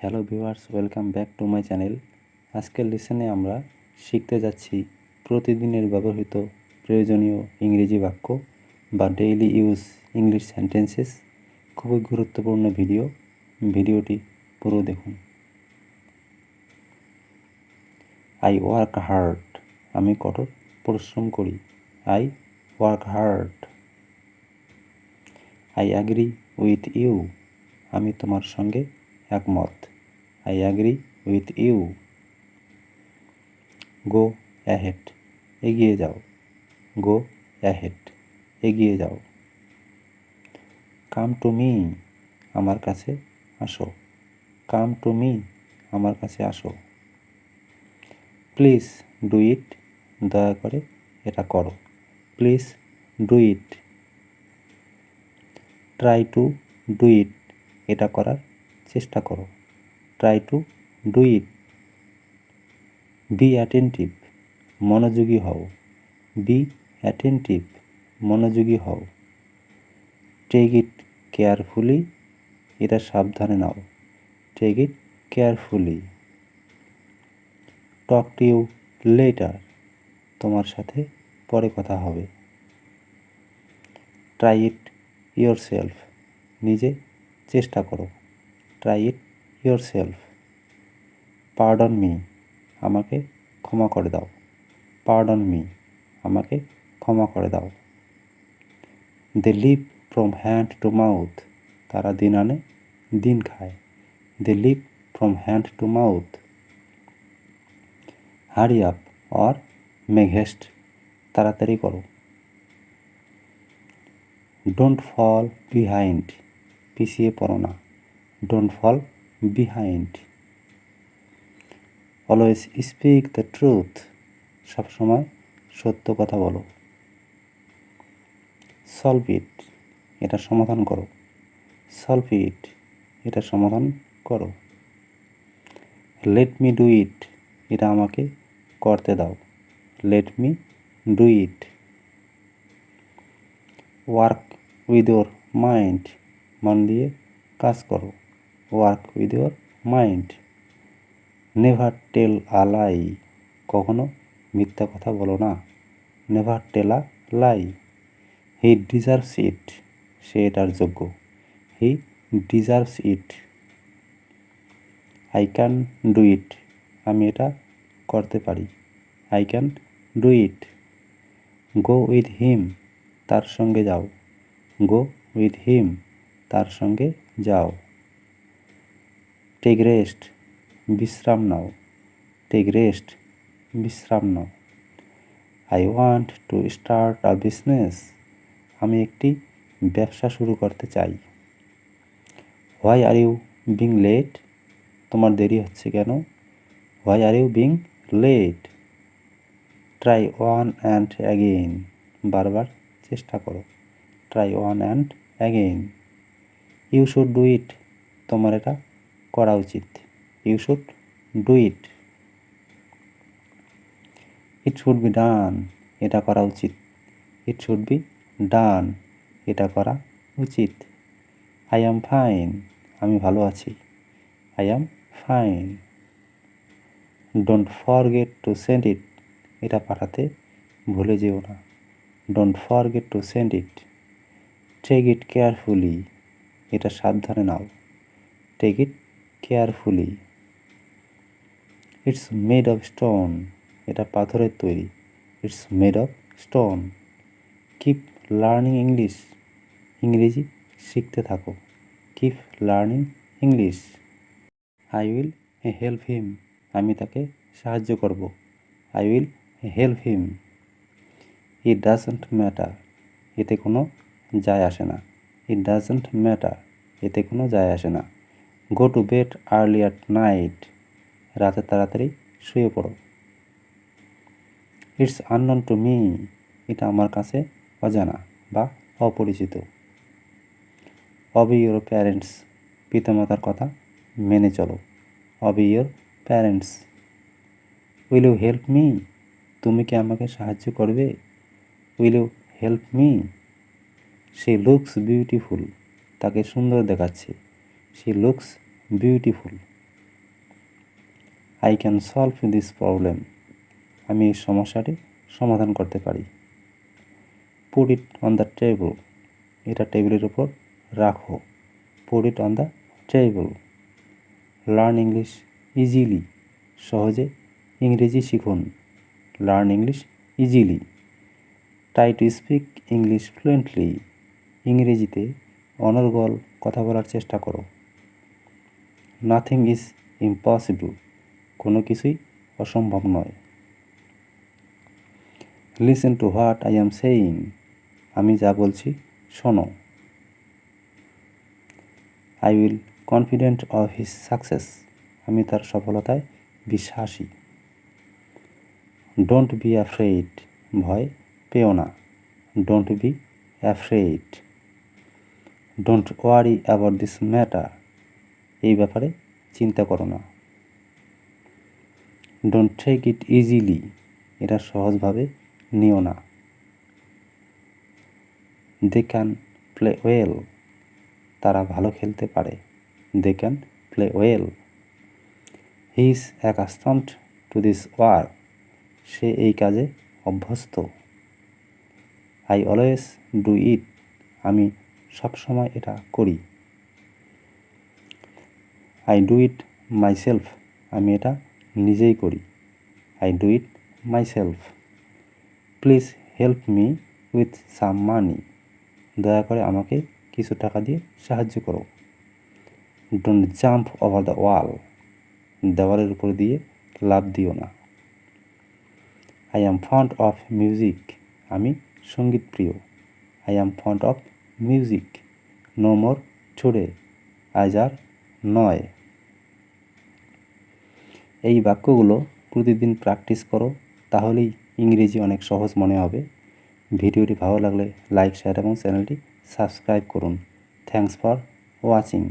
Hello viewers, welcome back to my channel. আজকের লেসনে আমরা শিখতে যাচ্ছি প্রতিদিনের ব্যবহৃত প্রয়োজনীয় ইংরেজি বাক্য বা ডেইলি ইউজ ইংলিশ সেন্টেন্সেস। খুবই গুরুত্বপূর্ণ ভিডিওটি পুরো দেখুন। আই ওয়ার্ক হার্ড, আমি কঠোর পরিশ্রম করি। I work hard. I agree with you, আমি তোমার সঙ্গে একমত। I agree with you. Go ahead, এগিয়ে যাও। Go ahead, এগিয়ে যাও। Come to me, আমার কাছে আসো। Come to me, আমার কাছে আসো। Please do it, দয়া করে এটা করো। Please do it. Try to do it, এটা করার চেষ্টা করো। Try to do it. Be attentive, মনোযোগী হও। Be attentive, মনোযোগী হও। Take it carefully, এটা সাবধানে নাও। Take it carefully. Talk to you later, তোমার সাথে পরে কথা হবে। Try it yourself, নিজে চেষ্টা করো। Try it yourself. Pardon me, আমাকে ক্ষমা করে দাও। Pardon me, আমাকে ক্ষমা করে দাও। They live from hand to mouth, তারা দিন আনে দিন খায়। They live from hand to mouth. Hurry up or make haste, তাড়াতাড়ি করো। Don't fall behind, পিছিয়ে পড়ো না। Don't fall behind. Always speak the truth, সবসময় সত্য কথা বলো। Solve it, এটা সমাধান করো। Solve it, এটা সমাধান করো। Let me do it, এটা আমাকে করতে দাও। Let me do it. Work with your mind, মন দিয়ে কাজ করো। Work with your mind. Never tell a lie, কখনো মিথ্যা কথা বলো না। Never tell a lie. He deserves it, সে এটার যোগ্য। He deserves it. I can do it, আমি এটা করতে পারি। I can do it. Go with him, তার সঙ্গে যাও। Go with him, তার সঙ্গে যাও। Take rest, বিশ্রাম নাও। Take rest, বিশ্রাম নাও। I want to start a business, আমি একটি ব্যবসা শুরু করতে চাই। Why are you being late, তোমার দেরি হচ্ছে কেন? Why are you being late? Try on and again, বারবার চেষ্টা করো। Try on and again. You should do it, তোমার এটা করা উচিত। You should do it. It should be done, এটা করা উচিত। It should be done, এটা করা উচিত। I am fine, আমি ভালো আছি। I am fine. Don't forget to send it, এটা পাঠাতে ভুলে যেও না। Don't forget to send it. Take it carefully, এটা সাবধানে নাও। Take it carefully. It's made of stone, এটা পাথরের তৈরি। It's made of stone. Keep learning English, ইংরেজি শিখতে থাকো। Keep learning English. I will help him, আমি তাকে সাহায্য করব। I will help him. It doesn't matter, এতে কোনো যায় আসে না। It doesn't matter, এতে কোনো যায় আসে না। Go to bed early at night, রাতে তাড়াতাড়ি শুয়ে পড়ো। It's unknown to me, এটা আমার কাছে অজানা বা অপরিচিত। Obey your parents, পিতামাতার কথা মেনে চলো। Obey your parents. Will you help me, তুমি কি আমাকে সাহায্য করবে? Will you help me? She looks beautiful, তাকে সুন্দর দেখাচ্ছে। She looks beautiful. I can solve this problem, আমি এই সমস্যাটি সমাধান করতে পারি। Put it on the table, এটা টেবিলের উপর রাখো। Put it on the table. Learn English easily, সহজে ইংরেজি শিখুন। Learn English easily. Try to speak English fluently, ইংরেজিতে অনর্গল কথা বলার চেষ্টা করো। নাথিং ইজ ইম্পসিবল, কোনো কিছুই অসম্ভব নয়। Listen to what I am saying, আমি যা বলছি শোনো। I will confident of his success, আমি তার সফলতায় বিশ্বাসী। ডোন্ট বি অ্যাফ্রেড, ভয় পেও না। Don't be afraid. Don't worry about this matter, এই ব্যাপারে চিন্তা করো না। ডোন্ট টেক ইট ইজিলি, এটা সহজভাবে নিও না। দে ক্যান প্লে ওয়েল, তারা ভালো খেলতে পারে। They can play well. He is accustomed to this work, সে এই কাজে অভ্যস্ত। আই অলওয়েজ ডু ইট, আমি সবসময় এটা করি। আই ডু ইট মাইসেলফ, আমি এটা নিজেই করি। I do it myself. Please help me with some money, দয়া করে আমাকে কিছু টাকা দিয়ে সাহায্য করো। Don't jump over the wall, দেওয়ালের উপর দিয়ে লাফ দিও না। I am fond of music, আমি সঙ্গীত প্রিয়। I am fond of music. No more today, আজ আর নয়। এই বাক্যগুলো প্রতিদিন প্র্যাকটিস করো, তাহলেই ইংরেজি অনেক সহজ মনে হবে। ভিডিওটি ভালো লাগলে লাইক, শেয়ার এবং চ্যানেলটি সাবস্ক্রাইব করুন। Thanks for watching.